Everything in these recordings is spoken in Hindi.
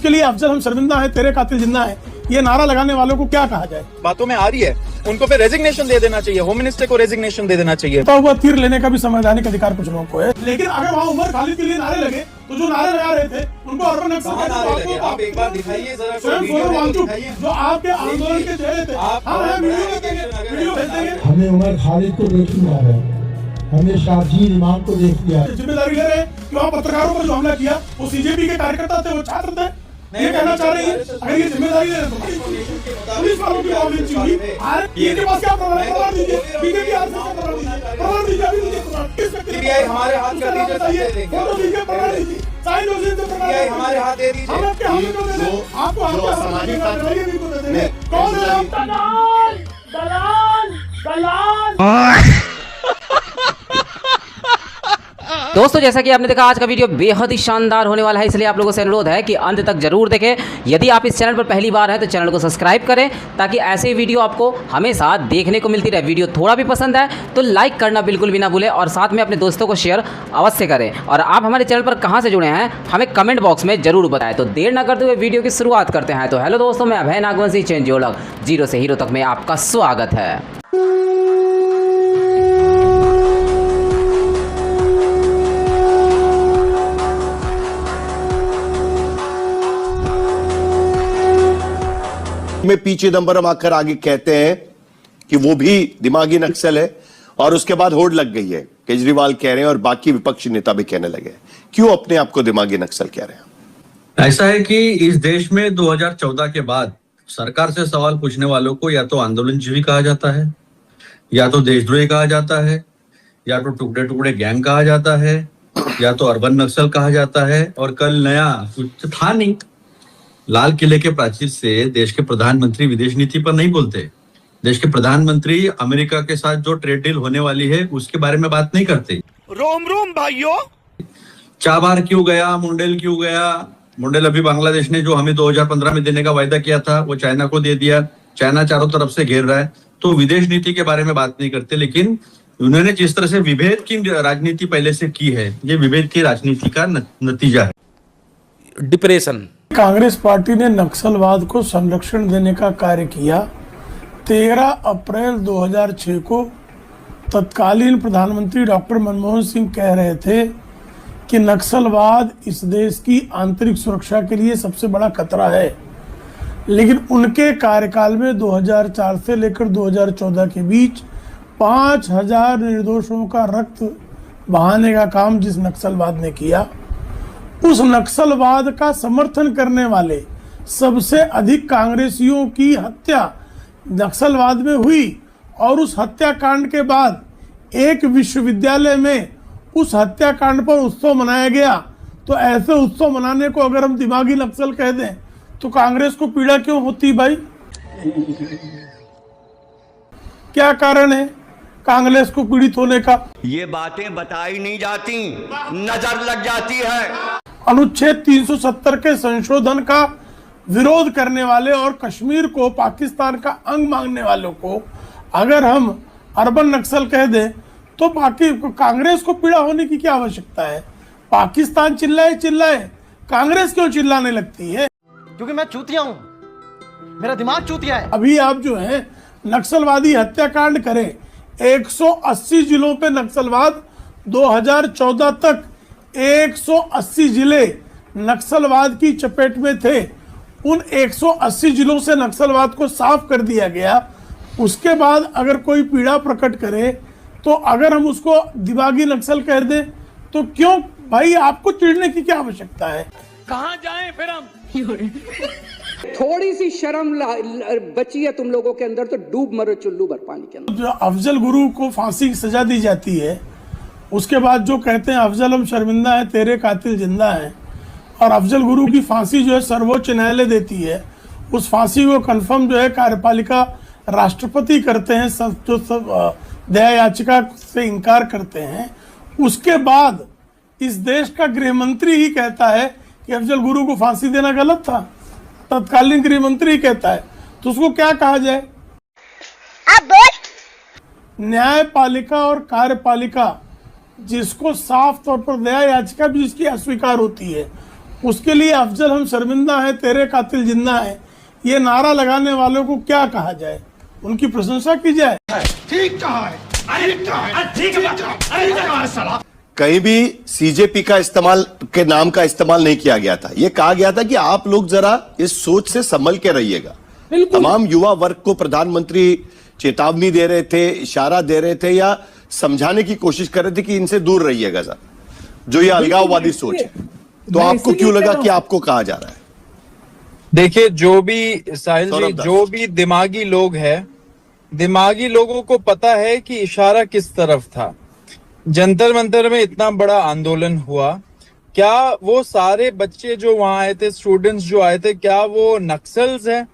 उसके लिए अफजल हम शर्मिंदा है, तेरे कातिल जिंदा है, ये नारा लगाने वालों को क्या कहा जाए? बातों में आ रही है, उनको फिर रेजिग्नेशन दे देना चाहिए, होम मिनिस्टर को रेजिग्नेशन दे देना चाहिए। तो हुआ तीर लेने का भी संवैधानिक अधिकार कुछ लोगों को है, लेकिन अगर वहाँ उमर खालिद के लिए नारे लगे तो जो नारे लगा रहे थे उनको अर्बन नक्सल आप एक बार दिखाइए जरा, जो आपके आंदोलन के चेहरे थे, वीडियो भेज देंगे। हमें उमर खालिद को देख लिया है, हमें शाहजी इमाम को देख लिया। जिम्मेदारी ले रहे हैं कि वहाँ पत्रकारों पर जो हमला किया वो सीजेपी के कार्यकर्ता थे, वो छात्र थे, ये कहना चाह रही है। अगर ये जिम्मेदारी ले रहे तो पुलिस वालों की ऑफिस हुई, इनके पास क्या प्रमाण है? प्रमाण दीजिए, बीजेपी प्रमाण दीजिए, अभी दीजिए। सीबीआई हमारे हाथ कर दीजिए, फोटो दीजिए, प्रमाण दीजिए, साइन हो जाए तो प्रमाण हमारे हाथ दे दीजिए। हम आपके हाथ में दे दें, आपको सामाजिक कार्रवाई भी दे देंगे। कौन है आप? दलाल दोस्तों, जैसा कि आपने देखा आज का वीडियो बेहद ही शानदार होने वाला है, इसलिए आप लोगों से अनुरोध है कि अंत तक जरूर देखें। यदि आप इस चैनल पर पहली बार हैं तो चैनल को सब्सक्राइब करें ताकि ऐसे वीडियो आपको हमेशा देखने को मिलती रहे। वीडियो थोड़ा भी पसंद है तो लाइक करना बिल्कुल भी ना भूलें और साथ में अपने दोस्तों को शेयर अवश्य करें। और आप हमारे चैनल पर कहाँ से जुड़े हैं हमें कमेंट बॉक्स में जरूर बताएं। तो देर न करते हुए वीडियो की शुरुआत करते हैं। तो हेलो दोस्तों, मैं Abhay Nagvanshi, change your luck zero से हीरो तक में आपका स्वागत है। में पी चिदंबरम आकर आगे कहते हैं कि वो भी दिमागी नक्सल है और उसके बाद होड़ लग गई है। केजरीवाल कह रहे हैं और बाकी विपक्षी नेता भी कहने लगे। क्यों अपने आप को दिमागी नक्सल कह रहे हैं? ऐसा है कि इस देश में 2014 के बाद सरकार से सवाल पूछने वालों को या तो आंदोलनजीवी कहा जाता है, या तो देशद्रोही कहा जाता है, या तो टुकड़े टुकड़े गैंग कहा जाता है, या तो अर्बन नक्सल कहा जाता है। और कल नया कुछ था नहीं, लाल किले के प्राचीर से देश के प्रधानमंत्री विदेश नीति पर नहीं बोलते। देश के प्रधानमंत्री अमेरिका के साथ जो ट्रेड डील होने वाली है उसके बारे में बात नहीं करते। रोम रोम भाइयों, चाबार क्यों गया, मुंडेल क्यों गया? मुंडेल अभी बांग्लादेश ने जो हमें 2015 में देने का वायदा किया था वो चाइना को दे दिया। चाइना चारों तरफ से घेर रहा है, तो विदेश नीति के बारे में बात नहीं करते। लेकिन उन्होंने जिस तरह से विभेद की राजनीति पहले से की है, ये विभेद की राजनीति का नतीजा है। डिप्रेशन। कांग्रेस पार्टी ने नक्सलवाद को संरक्षण देने का कार्य किया। 13 अप्रैल 2006 को तत्कालीन प्रधानमंत्री डॉक्टर मनमोहन सिंह कह रहे थे कि नक्सलवाद इस देश की आंतरिक सुरक्षा के लिए सबसे बड़ा खतरा है। लेकिन उनके कार्यकाल में 2004 से लेकर 2014 के बीच 5000 निर्दोषों का रक्त बहाने का काम जिस नक्सलवाद ने किया, उस नक्सलवाद का समर्थन करने वाले सबसे अधिक कांग्रेसियों की हत्या नक्सलवाद में हुई। और उस हत्याकांड के बाद एक विश्वविद्यालय में उस हत्याकांड पर उत्सव मनाया गया। तो ऐसे उत्सव मनाने को अगर हम दिमागी नक्सल कह दें तो कांग्रेस को पीड़ा क्यों होती भाई? क्या कारण है कांग्रेस को पीड़ित होने का? ये बातें बताई नहीं जाती, नजर लग जाती है। अनुच्छेद 370 के संशोधन का विरोध करने वाले और कश्मीर को पाकिस्तान का अंग मांगने वालों को अगर हम अर्बन नक्सल कह दें तो बाकी कांग्रेस को पीड़ा होने की क्या आवश्यकता है? पाकिस्तान चिल्लाए चिल्लाए, कांग्रेस क्यों चिल्लाने लगती है? क्योंकि मैं चूतिया हूं, मेरा दिमाग चूतिया है। अभी आप जो है नक्सलवादी हत्याकांड करें, 180 जिलों पे नक्सलवाद, 2014 तक 180 जिले नक्सलवाद की चपेट में थे। उन 180 जिलों से नक्सलवाद को साफ कर दिया गया। उसके बाद अगर कोई पीड़ा प्रकट करे तो अगर हम उसको दिमागी नक्सल कह दें तो क्यों भाई? आपको चिढ़ने की क्या आवश्यकता है? कहां जाएं फिर हम? थोड़ी सी शर्म बची है तुम लोगों के अंदर तो डूब मरो चुल्लू भर पानी के अंदर। जो अफजल गुरु को फांसी की सजा दी जाती है, उसके बाद जो कहते हैं अफजल हम शर्मिंदा है, तेरे कातिल जिंदा है, और अफजल गुरु की फांसी जो है सर्वोच्च न्यायालय देती है। उस फांसी को कंफर्म जो है कार्यपालिका राष्ट्रपति करते हैं, जो सब दया याचिका से इनकार करते हैं। उसके बाद इस देश का गृह मंत्री ही कहता है कि अफजल गुरु को फांसी देना गलत था। तत्कालीन गृह मंत्री कहता है, तो उसको क्या कहा जाए? न्यायपालिका और कार्यपालिका जिसको साफ तौर पर दया याचिका भी जिसकी अस्वीकार होती है, उसके लिए अफजल हम शर्मिंदा हैं, तेरे कातिल जिंदा है, ये नारा लगाने वालों को क्या कहा जाए? उनकी प्रशंसा की जाए? कहीं भी सीजेपी का इस्तेमाल के नाम का इस्तेमाल नहीं किया गया था। यह कहा गया था कि आप लोग जरा इस सोच से संभल के रहिएगा। तमाम युवा वर्ग को प्रधानमंत्री चेतावनी दे रहे थे, इशारा दे रहे थे या समझाने की कोशिश कर रहे थे कि इनसे दूर रहिएगा जरा, जो ये अलगाववादी सोच है। तो आपको क्यों लगा कि आपको कहा जा रहा है? देखिए, जो भी साहिल जी, जो भी दिमागी लोग हैं, दिमागी लोगों को पता है कि इशारा किस तरफ था। जंतर मंतर में इतना बड़ा आंदोलन हुआ, क्या वो सारे बच्चे जो वहां आए थे, स्टूडेंट्स जो आए थे, क्या वो नक्सल्स हैं?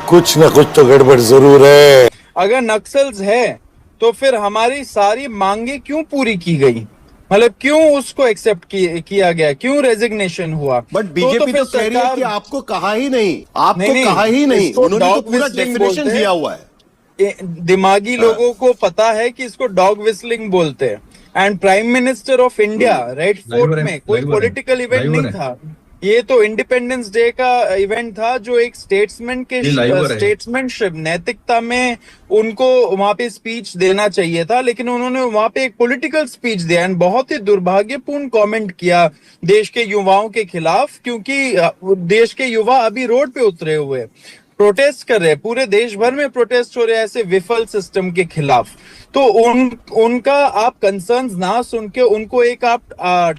कुछ न कुछ तो गड़बड़ जरूर है। अगर नक्सल्स है तो फिर हमारी सारी मांगे क्यों पूरी की गई? मतलब क्यों उसको एक्सेप्ट किया गया? क्यों रेजिग्नेशन हुआ? बट बीजेपी तो कह रही है कि आपको कहा ही नहीं, आपको कहा ही नहीं। उन्होंने तो पूरा डेफिनेशन दिया हुआ है। दिमागी लोगों को पता है कि इसको डॉग विस्लिंग बोलते हैं। And prime minister of India red fort में कोई पॉलिटिकल इवेंट नहीं था, ये तो इंडिपेंडेंस डे का इवेंट था, जो एक स्टेट्समैन के स्टेट्समैनशिप, नैतिकता में उनको वहां पे स्पीच देना चाहिए था, लेकिन उन्होंने वहां पे एक पॉलिटिकल स्पीच दिया एंड बहुत ही दुर्भाग्यपूर्ण कमेंट किया देश के युवाओं के खिलाफ, क्योंकि देश के युवा अभी रोड पे उतरे हुए प्रोटेस्ट कर रहे हैं। पूरे देश भर में प्रोटेस्ट हो रहे हैं ऐसे विफल सिस्टम के खिलाफ। तो उनका आप कंसर्न्स ना सुन के उनको एक आप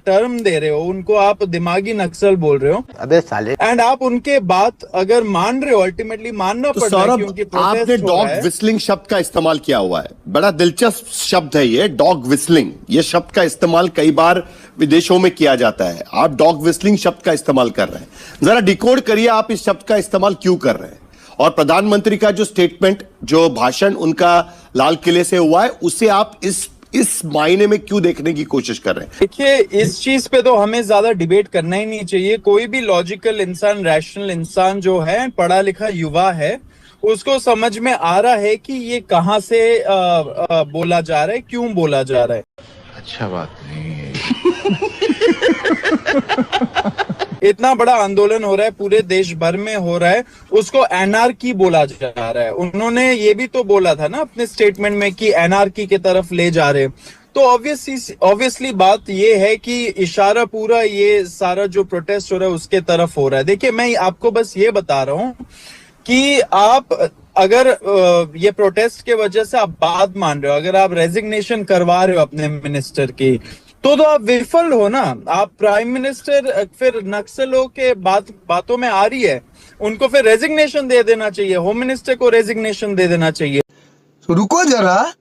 टर्म दे रहे हो, उनको आप दिमागी नक्सल बोल रहे हो। अबे साले, एंड आप उनके बात अगर मान रहे हो, अल्टीमेटली मानना तो पड़ता है क्योंकि आपने डॉग विस्लिंग शब्द का इस्तेमाल किया हुआ है। बड़ा दिलचस्प शब्द है ये, डॉग विस्लिंग। ये शब्द का इस्तेमाल कई बार विदेशों में किया जाता है। आप डॉग विस्लिंग शब्द का इस्तेमाल कर रहे हैं, जरा डिकोड करिए आप इस शब्द का इस्तेमाल क्यों कर रहे हैं। और प्रधानमंत्री का जो स्टेटमेंट, जो भाषण उनका लाल किले से हुआ है, उसे आप इस मायने में क्यों देखने की कोशिश कर रहे हैं? देखिए, इस चीज पे तो हमें ज्यादा डिबेट करना ही नहीं चाहिए। कोई भी लॉजिकल इंसान, रैशनल इंसान जो है, पढ़ा लिखा युवा है, उसको समझ में आ रहा है कि ये कहां से बोला जा रहा है, क्यों बोला जा रहा है। अच्छा बात नहीं है। इतना बड़ा आंदोलन हो रहा है, पूरे देश भर में हो रहा है, उसको एनआरकी बोला जा रहा है। उन्होंने ये भी तो बोला था ना अपने स्टेटमेंट में कि एनआरकी की तरफ ले जा रहे। तो ऑब्वियसली बात ये है कि इशारा पूरा ये सारा जो प्रोटेस्ट हो रहा है उसके तरफ हो रहा है। देखिए, मैं आपको बस ये बता रहा हूं कि आप अगर ये प्रोटेस्ट के वजह से आप बात मान रहे हो, अगर आप रेजिग्नेशन करवा रहे हो अपने मिनिस्टर की, तो आप विफल हो ना। आप प्राइम मिनिस्टर फिर नक्सलों के बातों में आ रही है, उनको फिर रेजिग्नेशन दे देना चाहिए, होम मिनिस्टर को रेजिग्नेशन दे देना चाहिए। रुको जरा,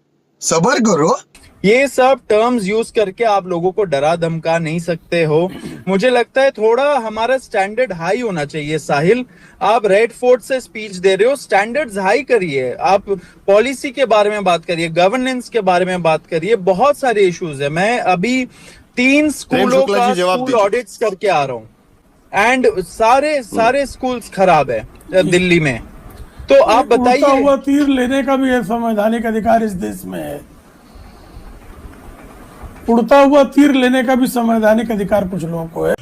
सब्र करो। ये सब टर्म्स यूज करके आप लोगों को डरा धमका नहीं सकते हो। मुझे लगता है थोड़ा हमारा स्टैंडर्ड हाई होना चाहिए। साहिल, आप रेड फोर्ट से स्पीच दे रहे हो, स्टैंडर्ड्स हाई करिए। आप पॉलिसी के बारे में बात करिए, गवर्नेंस के बारे में बात करिए, बहुत सारे इश्यूज है। मैं अभी 3 स्कूलों का स्कूल ऑडिट्स करके आ रहा हूँ एंड सारे स्कूल्स खराब है दिल्ली में। तो आप बताइए, उड़ता हुआ तीर लेने का भी संवैधानिक अधिकार इस देश में है। उड़ता हुआ तीर लेने का भी संवैधानिक अधिकार कुछ लोगों को है।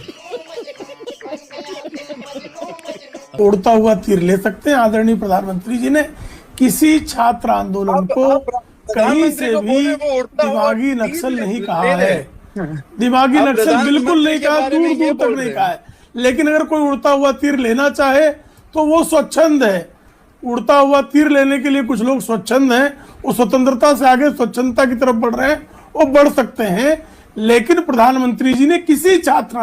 उड़ता हुआ तीर ले सकते हैं। आदरणीय प्रधानमंत्री जी ने किसी छात्र आंदोलन को कहीं से भी दिमागी नक्सल नहीं कहा है। दिमागी नक्सल बिल्कुल नहीं कहा, दूर दूर तक नहीं कहा है। लेकिन अगर कोई उड़ता हुआ तीर लेना चाहे तो वो स्वच्छंद है। उड़ता हुआ तीर लेने के लिए कुछ लोग स्वच्छंद हैं, वो स्वतंत्रता से आगे स्वच्छंदता की तरफ बढ़ रहे हैं, वो बढ़ सकते हैं। लेकिन प्रधानमंत्री जी ने किसी छात्र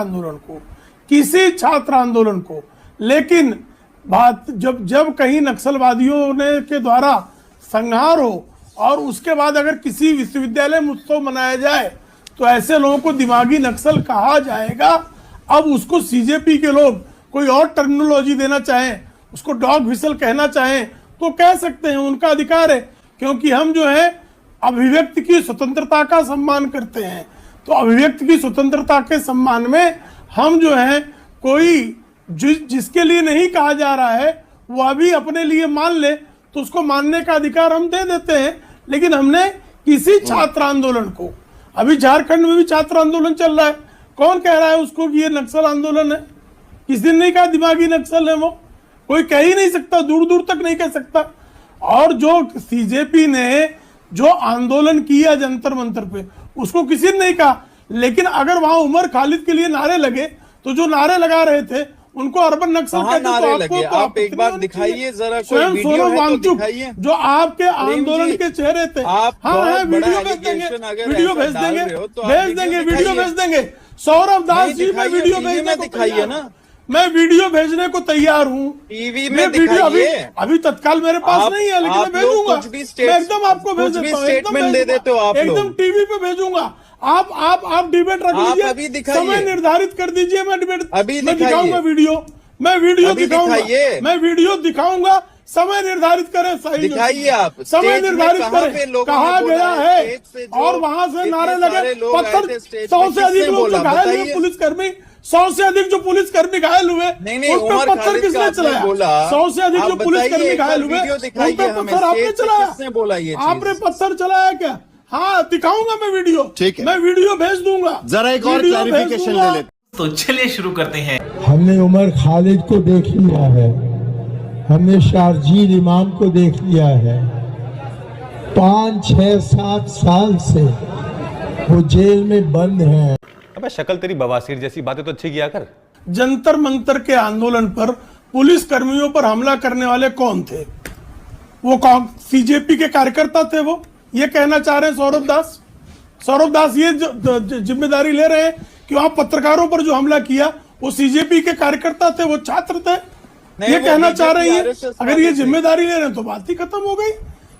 आंदोलन को लेकिन बात जब कहीं नक्सलवादियों ने के द्वारा संहार हो और उसके बाद अगर किसी विश्वविद्यालय में उत्सव मनाया जाए तो ऐसे लोगों को दिमागी नक्सल कहा जाएगा। अब उसको सीजेपी के लोग कोई और टर्मिनोलॉजी देना चाहें, उसको डॉग व्हिसल कहना चाहें तो कह सकते हैं, उनका अधिकार है। क्योंकि हम जो है अभिव्यक्ति की स्वतंत्रता का सम्मान करते हैं। तो अभिव्यक्ति की स्वतंत्रता के सम्मान में हम जो है कोई जिसके लिए नहीं कहा जा रहा है वो अभी अपने लिए मान ले तो उसको मानने का अधिकार हम दे देते हैं। लेकिन हमने किसी छात्र आंदोलन को, अभी झारखंड में भी छात्र आंदोलन चल रहा है, कौन कह रहा है उसको कि ये नक्सल आंदोलन है? किसी ने नहीं कहा दिमागी नक्सल है वो, कोई कह ही नहीं सकता, दूर दूर तक नहीं कह सकता। और जो सीजेपी ने जो आंदोलन किया जंतर मंतर पे, उसको किसी ने नहीं कहा। लेकिन अगर वहां उमर खालिद के लिए नारे लगे तो जो नारे लगा रहे थे उनको अर्बन नक्सल कहते, नारे लगे? आप एक बार दिखाइए जरा, कोई वीडियो है तो दिखाइए जो आपके आंदोलन के चेहरे थे। आप हाँ, वीडियो भेज देंगे, वीडियो भेज देंगे, वीडियो भेज देंगे। सौरभ दास जी, मैं वीडियो भेजने को दिखाइए ना, मैं वीडियो भेजने को तैयार हूँ। टीवी में दिखाइए। अभी तत्काल मेरे पास नहीं है, लेकिन मैं भेजूंगा, मैं एकदम आपको भेज देता हूँ, स्टेटमेंट दे देते हो आप, एकदम टीवी पे भेजूंगा। आप डिबेट रख लीजिए, समय निर्धारित कर दीजिए, मैं डिबेट अभी दिखाऊंगा वीडियो, मैं वीडियो दिखाऊंगा, मैं वीडियो दिखाऊंगा, समय निर्धारित करें, सही दिखाइए आप, समय निर्धारित करें, कहा गया है। और वहां से नारे लगे, पत्थर 100 से अधिक लोग जो घायल हुए, पुलिसकर्मी 100 से अधिक जो पुलिसकर्मी घायल हुए, उन पर पत्थर किसने चलाया? 100 से अधिक जो पुलिसकर्मी घायल हुए, उन पर पत्थर आपने चलाया? आपने पत्थर चलाया क्या? हाँ, दिखाऊंगा मैं वीडियो, ठीक है, मैं वीडियो भेज दूंगा। जरा एक और क्लैरिफिकेशन ले लेते। तो चलिए शुरू करते हैं। हमने उमर खालिद को देख लिया है, हमने शारजील इमाम को देख लिया है। 5, 6, 7 साल से वो जेल में बंद हैं। अबे शक्ल तेरी बवासीर जैसी, बातें तो अच्छी किया कर। जंतर मंतर के आंदोलन पर पुलिस कर्मियों पर हमला करने वाले कौन थे? वो कौन? सीजेपी के कार्यकर्ता थे वो, ये कहना चाह रहे हैं सौरभ दास? सौरभ दास ये जिम्मेदारी ले रहे हैं कि वहां पत्रकारों पर जो हमला किया वो सीजेपी के कार्यकर्ता थे, वो छात्र थे, ये कहना चाह रही है? अगर ये जिम्मेदारी ले रहे हैं तो बात ही खत्म हो गई।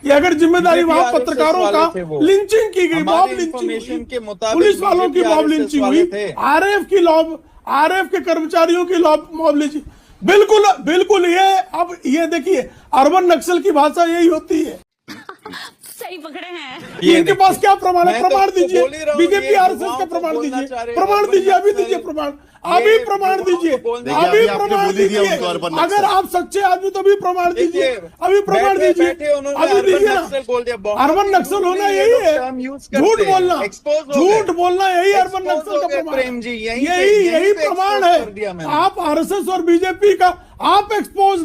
ये अगर जिम्मेदारी वहां पत्रकारों का लिंचिंग की गई, मॉब लिंचिंग के मुताबिक, पुलिस वालों की मॉब लिंचिंग हुई, आरएफ के कर्मचारियों की मॉब लिंचिंग, बिल्कुल ये देखिए, अर्बन नक्सल की भाषा यही होती है। सही पकड़े हैं। इनके पास क्या प्रमाण है? प्रमाण दीजिए, बीजेपी आरएसएस का प्रमाण दीजिए, प्रमाण दीजिए, अभी दीजिए प्रमाण, अभी प्रमाण दीजिए, अभी प्रमाण दीजिए। अगर आप सच्चे आदमी तो अभी प्रमाण दीजिए, अभी प्रमाण दीजिए, अभी दीजिए ना। अर्बन नक्सल होना यही है, झूठ बोलना यही अर्बन नक्सल का प्रमाण, यही प्रमाण है। आप आरएसएस और बीजेपी का आप एक्सपोज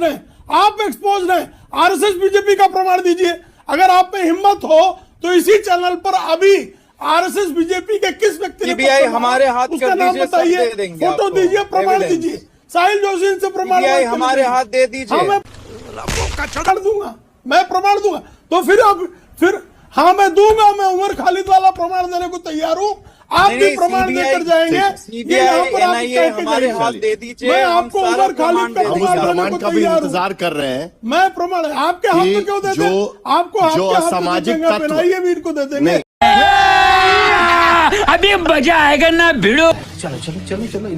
है, आरएसएस बीजेपी का प्रमाण दीजिए। अगर आप में हिम्मत हो तो इसी चैनल पर अभी आरएसएस बीजेपी के किस व्यक्ति ने हमारे हाथ उसका नाम बताइए, फोटो दीजिए, प्रमाण दीजिए। साहिल जोशी से प्रमाण हमारे हाथ दे दीजिए, मैं दूंगा, मैं प्रमाण दूंगा। तो फिर हाँ, मैं दूंगा, मैं उमर खालिद वाला प्रमाण देने को तैयार हूँ। आप भी प्रमाण देकर जाएंगे, ये यहाँ पर आप हमारे हाथ दे दीजिए, मैं आपको उमर खालिद का प्रमाण का भी इंतजार कर रहे हैं। मैं प्रमाण आपके हाथ में क्यों देते हैं? आपको जो असामाजिक तत्व भी इनको दे देंगे। अभी मजा आएगा ना भिड़ो। चलो चलो चलो चलो,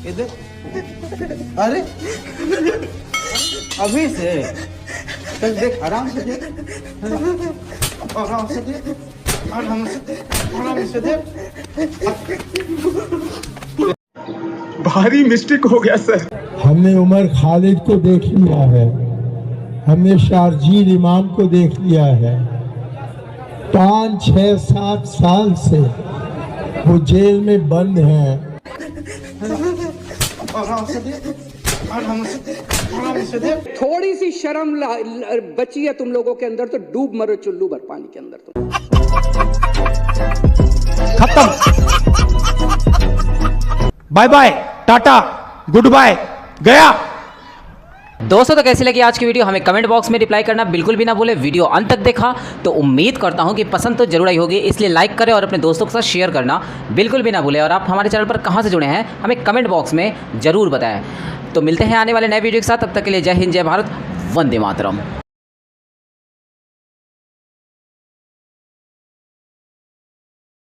इधर अरे अभी से देख, आराम से देख, आराम से देख, आराम से देख। भारी मिस्टेक हो गया सर। हमने उमर खालिद को देख लिया है, हमने शारजील इमाम को देख लिया है। 5, 6, 7 साल से वो जेल में बंद हैं। थोड़ी सी शर्म बची है तुम लोगों के अंदर तो डूब मरो चुल्लू भर पानी के अंदर। तुम खत्म, bye bye, tata, goodbye, गया। दोस्तों, तो कैसी लगी आज की वीडियो हमें कमेंट बॉक्स में रिप्लाई करना बिल्कुल भी ना भूले। वीडियो अंत तक देखा तो उम्मीद करता हूं कि पसंद तो जरूर आई होगी, इसलिए लाइक करें और अपने दोस्तों के साथ शेयर करना बिल्कुल भी ना भूलें। और आप हमारे चैनल पर कहां से जुड़े हैं हमें कमेंट बॉक्स में ज़रूर बताएं। तो मिलते हैं आने वाले नए वीडियो के साथ, तब तक के लिए जय हिंद, जय भारत, वंदे मातरम।